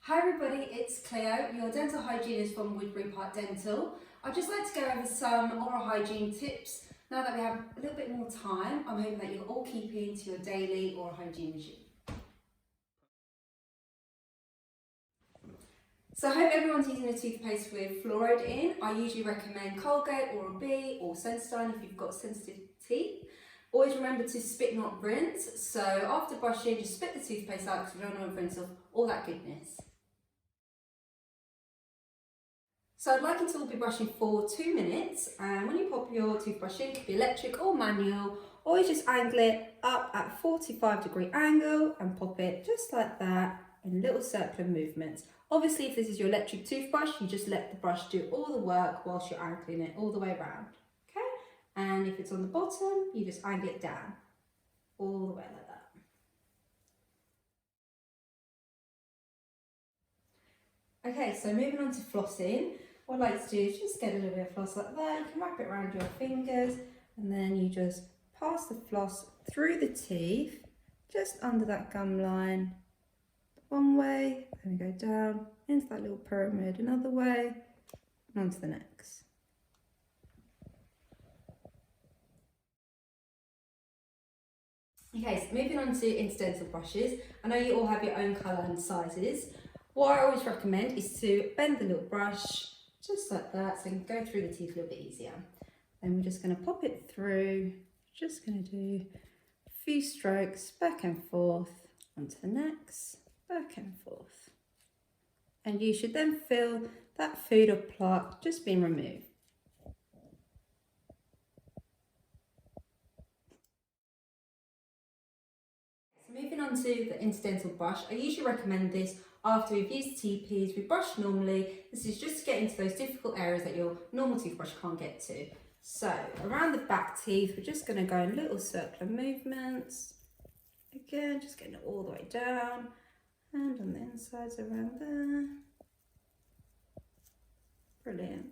Hi everybody, it's Cleo, your dental hygienist from Woodbury Park Dental. I'd just like to go over some oral hygiene tips. Now that we have a little bit more time, I'm hoping that you'll all keep into your daily oral hygiene regime. So I hope everyone's using a toothpaste with fluoride in. I usually recommend Colgate, Oral-B or Sensodyne if you've got sensitive teeth. Always remember to spit not rinse, so after brushing just spit the toothpaste out because we don't want to rinse off all that goodness. So I'd like you to all be brushing for 2 minutes, and when you pop your toothbrush in, it could be electric or manual, always just angle it up at a 45-degree angle and pop it just like that in little circular movements. Obviously, if this is your electric toothbrush, you just let the brush do all the work whilst you're angling it all the way around, okay? And if it's on the bottom, you just angle it down all the way like that. Okay, so moving on to flossing. What I like to do is just get a little bit of floss like that. You can wrap it around your fingers and then you just pass the floss through the teeth, just under that gum line, one way, then we go down into that little pyramid another way, and onto the next. Okay, so moving on to interdental brushes. I know you all have your own colour and sizes. What I always recommend is to bend the little brush just like that, so you can go through the teeth a little bit easier. Then we're just going to pop it through, just going to do a few strokes back and forth, onto the next, back and forth. And you should then feel that food or plaque just being removed. So moving on to the interdental brush, I usually recommend this after we've used TPs. We brush normally. This is just to get into those difficult areas that your normal toothbrush can't get to. So around the back teeth, we're just going to go in little circular movements. Again, just getting it all the way down, and on the insides around there. Brilliant.